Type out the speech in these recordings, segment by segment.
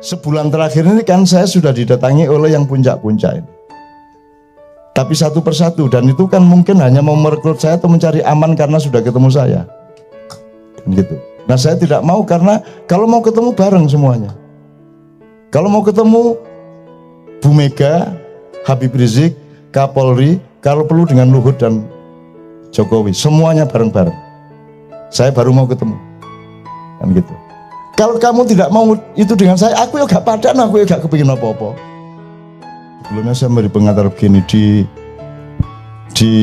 sebulan terakhir ini kan saya sudah didatangi oleh yang puncak-puncak ini. Tapi satu persatu, dan itu kan mungkin hanya mau merekrut saya atau mencari aman karena sudah ketemu saya. Gitu. Nah saya tidak mau, karena kalau mau ketemu bareng semuanya. Kalau mau ketemu Bu Mega, Habib Rizik, Kapolri, kalau perlu dengan Luhut dan Jokowi, semuanya bareng-bareng. Saya baru mau ketemu. Kan gitu. Kalau kamu tidak mau itu dengan saya, aku ya gak padan, aku ya gak kepingin apa-apa. Sebelumnya saya beri pengantar begini, di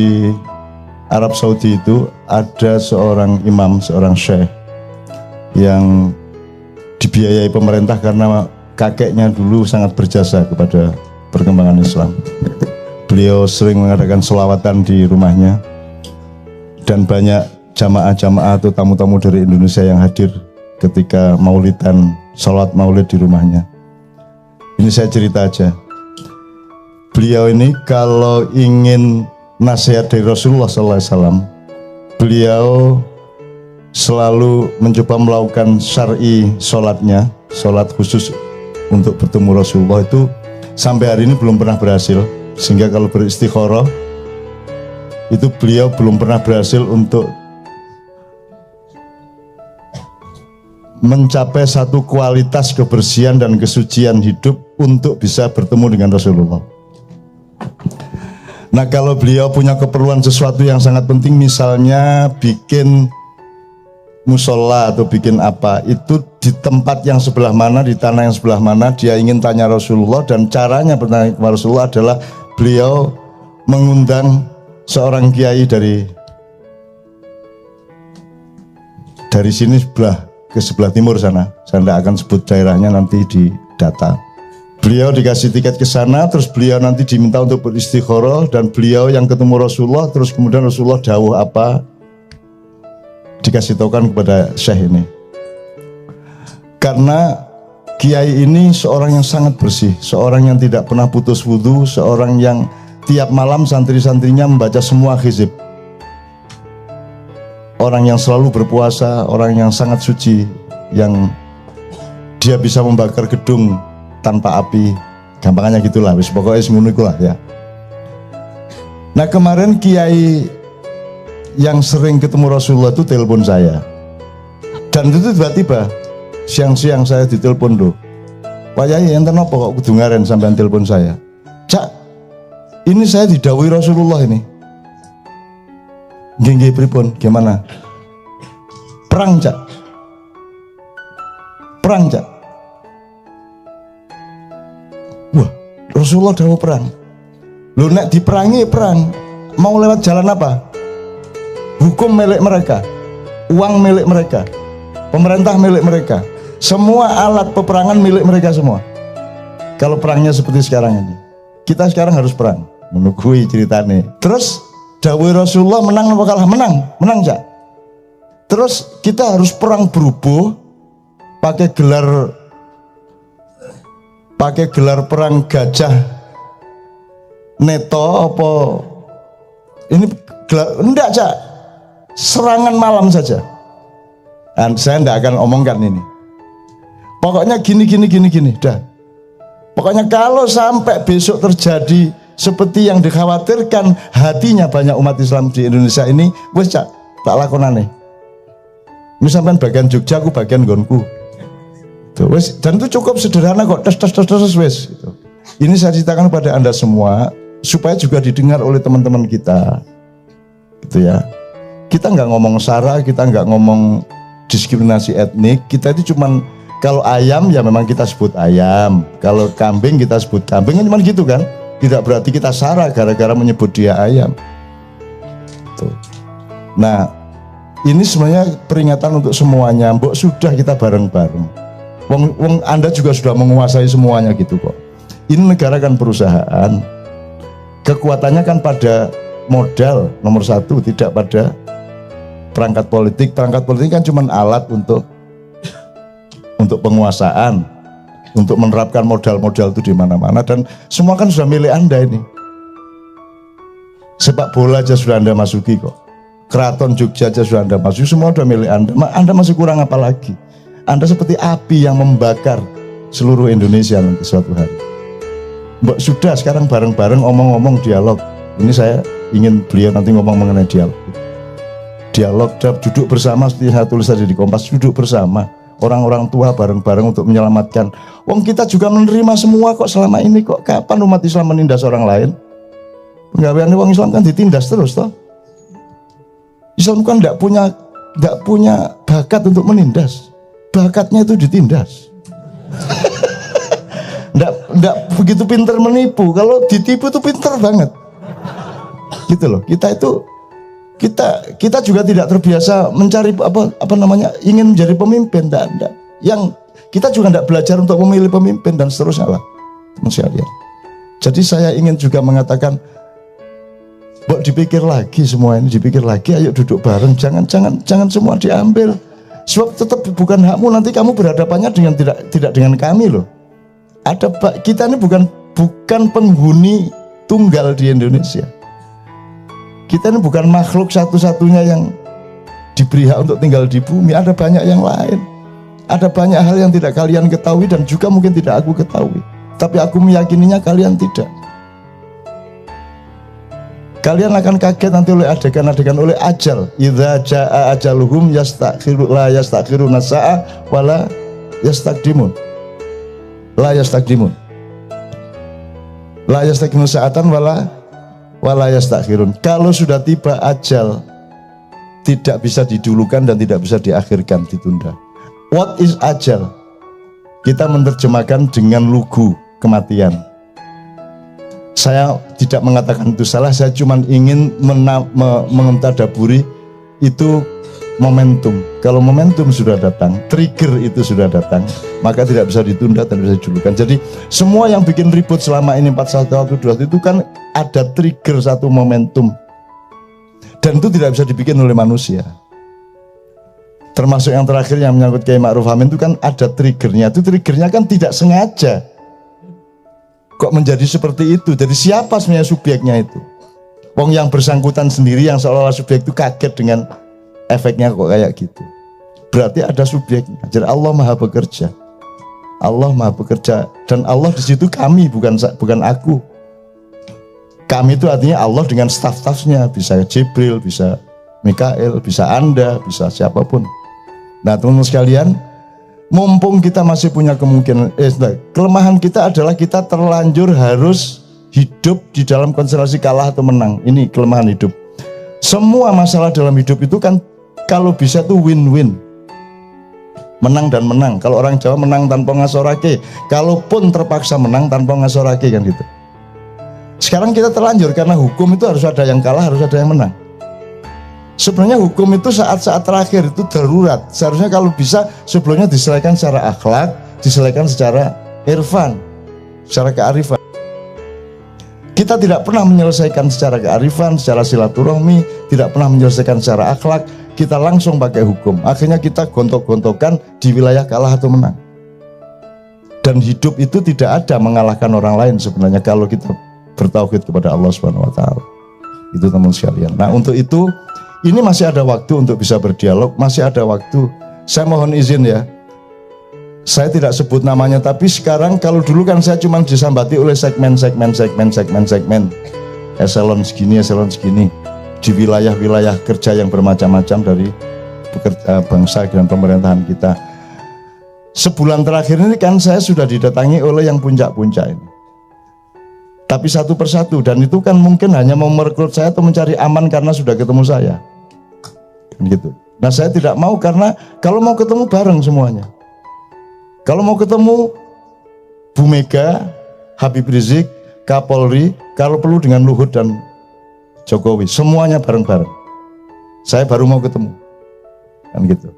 Arab Saudi itu ada seorang imam, seorang syekh yang dibiayai pemerintah karena kakeknya dulu sangat berjasa kepada perkembangan Islam. Beliau sering mengadakan selawatan di rumahnya, dan banyak jamaah-jamaah atau tamu-tamu dari Indonesia yang hadir ketika maulidan, sholat maulid di rumahnya. Ini saya cerita aja. Beliau ini kalau ingin nasihat dari Rasulullah SAW, beliau selalu mencoba melakukan syar'i sholatnya, sholat khusus untuk bertemu Rasulullah itu sampai hari ini belum pernah berhasil. Sehingga kalau beristikharah itu beliau belum pernah berhasil untuk mencapai satu kualitas kebersihan dan kesucian hidup untuk bisa bertemu dengan Rasulullah. Nah kalau beliau punya keperluan sesuatu yang sangat penting, misalnya bikin musola atau bikin apa, itu di tempat yang sebelah mana, di tanah yang sebelah mana, dia ingin tanya Rasulullah, dan caranya bertanya kepada Rasulullah adalah beliau mengundang seorang kiai dari sini ke sebelah timur sana. Saya tidak akan sebut daerahnya, nanti di data. Beliau dikasih tiket ke sana, terus beliau nanti diminta untuk beristikharah, dan beliau yang ketemu Rasulullah, terus kemudian Rasulullah dawuh apa, dikasih tahukan kepada syekh ini. Karena kiai ini seorang yang sangat bersih, seorang yang tidak pernah putus wudu, seorang yang tiap malam santri-santrinya membaca semua hizib, orang yang selalu berpuasa, orang yang sangat suci, yang dia bisa membakar gedung tanpa api, gampangannya gitulah, wis pokoknya ngono iku lah ya. Nah kemarin kiai yang sering ketemu Rasulullah itu telepon saya, dan itu tiba-tiba siang-siang saya ditelepon, loh Pak Yai enten apa kok kudu ngaren sampean telepon saya? Cak, ini saya didhawuhi Rasulullah ini. Nggih pripun, gimana? Perang Cak, perang Cak. Wah, Rasulullah dawuh perang. Lu nek diperangi perang, mau lewat jalan apa? Hukum milik mereka, uang milik mereka, pemerintah milik mereka, semua alat peperangan milik mereka semua. Kalau perangnya seperti sekarang ini, kita sekarang harus perang, menunggu ceritanya. Terus dawuh Rasulullah menang apa kalah? Menang Cak. Terus kita harus perang berubuh, pakai gelar perang gajah neto apa ini gelar, enggak Cak, serangan malam saja. Dan saya enggak akan omongkan ini, pokoknya gini dah. Pokoknya kalau sampai besok terjadi seperti yang dikhawatirkan hatinya banyak umat Islam di Indonesia ini, wes Cak, tak lakonane. Misalkan bagian Jogja, aku bagian gonku. Dan itu cukup sederhana kok, tes wes. Ini saya ceritakan kepada Anda semua supaya juga didengar oleh teman-teman kita, gitu ya. Kita nggak ngomong sara, kita nggak ngomong diskriminasi etnik. Kita itu cuman, kalau ayam ya memang kita sebut ayam, kalau kambing kita sebut kambing, kan cuman gitu kan. Tidak berarti kita sara gara-gara menyebut dia ayam. Tuh. Nah, ini sebenarnya peringatan untuk semuanya. Mbok sudah kita bareng-bareng. Wong Anda juga sudah menguasai semuanya gitu kok. Ini negara kan perusahaan, kekuatannya kan pada modal nomor satu, tidak pada perangkat politik. Perangkat politik kan cuma alat untuk penguasaan, untuk menerapkan modal-modal itu di mana-mana, dan semua kan sudah milik Anda ini. Sepak bola aja sudah Anda masuki kok. Keraton Jogja aja sudah Anda masuki, semua sudah milik Anda. Anda masih kurang apa lagi? Anda seperti api yang membakar seluruh Indonesia nanti suatu hari. Mbak sudah sekarang bareng-bareng omong-omong dialog. Ini saya ingin beliau nanti ngomong mengenai dialog. Dialog, duduk bersama seperti saya tulis tadi di Kompas, duduk bersama orang-orang tua bareng-bareng untuk menyelamatkan. Wong kita juga menerima semua kok selama ini, kok kapan umat Islam menindas orang lain? Penggawean wong Islam kan ditindas terus toh. Islam kan tidak punya bakat untuk menindas, bakatnya itu ditindas. Nggak begitu pinter menipu, kalau ditipu itu pinter banget. Gitu loh. Kita juga tidak terbiasa mencari ingin menjadi pemimpin, enggak. Yang kita juga tidak belajar untuk memilih pemimpin dan seterusnya lah, teman sekalian. Jadi saya ingin juga mengatakan, Mbok dipikir lagi semua ini, dipikir lagi, ayo duduk bareng, jangan semua diambil. Sebab tetap bukan hakmu, nanti kamu berhadapannya dengan tidak dengan kami loh. Kita ini bukan penghuni tunggal di Indonesia. Kita ini bukan makhluk satu-satunya yang diberi hak untuk tinggal di bumi. Ada banyak yang lain. Ada banyak hal yang tidak kalian ketahui dan juga mungkin tidak aku ketahui. Tapi aku meyakininya kalian tidak. Kalian akan kaget nanti oleh adegan-adegan, oleh ajal. Idza jaa ajaluhum la yastakhiruna sa'a wala yastaqdimun. La yastaqdimun. La yastaqdimun sa'atan wala yastakhirun. Kalau sudah tiba ajal, tidak bisa didulukan dan tidak bisa diakhirkan, ditunda. What is ajal? Kita menerjemahkan dengan lugu kematian. Saya tidak mengatakan itu salah, saya cuma ingin mentadaburi itu momentum. Kalau momentum sudah datang, trigger itu sudah datang, maka tidak bisa ditunda dan bisa dijulukan. Jadi semua yang bikin ribut selama ini 4112 itu kan ada trigger satu momentum, dan itu tidak bisa dibikin oleh manusia. Termasuk yang terakhir yang menyangkut Kiai Ma'ruf Amin itu kan ada triggernya. Itu triggernya kan tidak sengaja. Kok menjadi seperti itu? Jadi siapa sebenarnya subjeknya itu? Wong yang bersangkutan sendiri yang seolah-olah subjek itu kaget dengan efeknya kok kayak gitu. Berarti ada subjeknya. Jadi Allah Maha Bekerja. Allah Maha Bekerja, dan Allah di situ kami, bukan aku. Kami itu artinya Allah dengan staf-stafnya, bisa Jibril, bisa Mikael, bisa Anda, bisa siapapun. Nah, teman-teman sekalian, mumpung kita masih punya kemungkinan, kelemahan kita adalah kita terlanjur harus hidup di dalam konstelasi kalah atau menang. Ini kelemahan hidup. Semua masalah dalam hidup itu kan kalau bisa tuh win-win, menang dan menang. Kalau orang Jawa menang tanpa ngasorake, kalaupun terpaksa menang tanpa ngasorake kan gitu. Sekarang kita terlanjur karena hukum itu harus ada yang kalah, harus ada yang menang. Sebenarnya hukum itu saat-saat terakhir itu darurat. Seharusnya kalau bisa sebelumnya diselesaikan secara akhlak, diselesaikan secara irfan, secara kearifan. Kita tidak pernah menyelesaikan secara kearifan, secara silaturahmi, tidak pernah menyelesaikan secara akhlak. Kita langsung pakai hukum. Akhirnya kita gontok-gontokan di wilayah kalah atau menang. Dan hidup itu tidak ada mengalahkan orang lain sebenarnya kalau kita bertauhid kepada Allah Subhanahu wa taala. Itu teman sekalian. Nah, untuk itu ini masih ada waktu untuk bisa berdialog, masih ada waktu. Saya mohon izin ya, saya tidak sebut namanya, tapi sekarang kalau dulu kan saya cuma disambati oleh segmen, eselon segini, di wilayah-wilayah kerja yang bermacam-macam dari bangsa dan pemerintahan kita. Sebulan terakhir ini kan saya sudah didatangi oleh yang puncak-puncak ini. Tapi satu persatu, dan itu kan mungkin hanya mau merekrut saya atau mencari aman karena sudah ketemu saya. Gitu. Nah, saya tidak mau, karena kalau mau ketemu bareng semuanya. Kalau mau ketemu Bu Mega, Habib Rizik, Kapolri, kalau perlu dengan Luhut dan Jokowi, semuanya bareng-bareng. Saya baru mau ketemu. Kan gitu.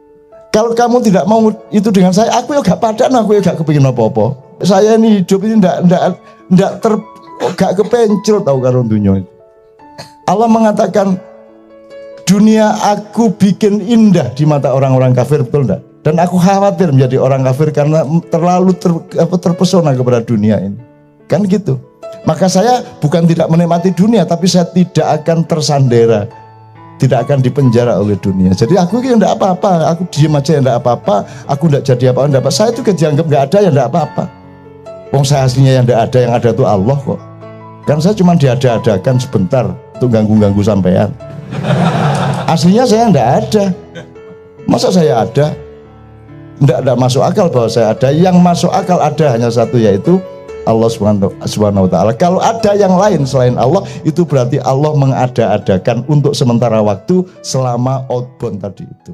Kalau kamu tidak mau itu dengan saya, aku ya gak padan, aku ya gak kepingin apa-apa. Saya ini hidup ini gak kepencil tahu karo dunia itu. Allah mengatakan dunia aku bikin indah di mata orang-orang kafir, betul enggak? Dan aku khawatir menjadi orang kafir karena terlalu terpesona kepada dunia ini. Kan gitu. Maka saya bukan tidak menikmati dunia, tapi saya tidak akan tersandera, tidak akan dipenjara oleh dunia. Jadi aku ini enggak apa-apa, aku diem aja enggak apa-apa, aku enggak jadi apa-apa, enggak apa. Saya juga dianggap enggak ada ya enggak apa-apa. Wong saya aslinya yang enggak ada, yang ada itu Allah kok. Kan saya cuma diada-adakan sebentar untuk ganggu-ganggu sampean. Aslinya saya enggak ada. Masa saya ada? Enggak masuk akal bahwa saya ada. Yang masuk akal ada hanya satu, yaitu Allah Subhanahu wa ta'ala. Kalau ada yang lain selain Allah, itu berarti Allah mengada-adakan untuk sementara waktu selama outbound tadi itu.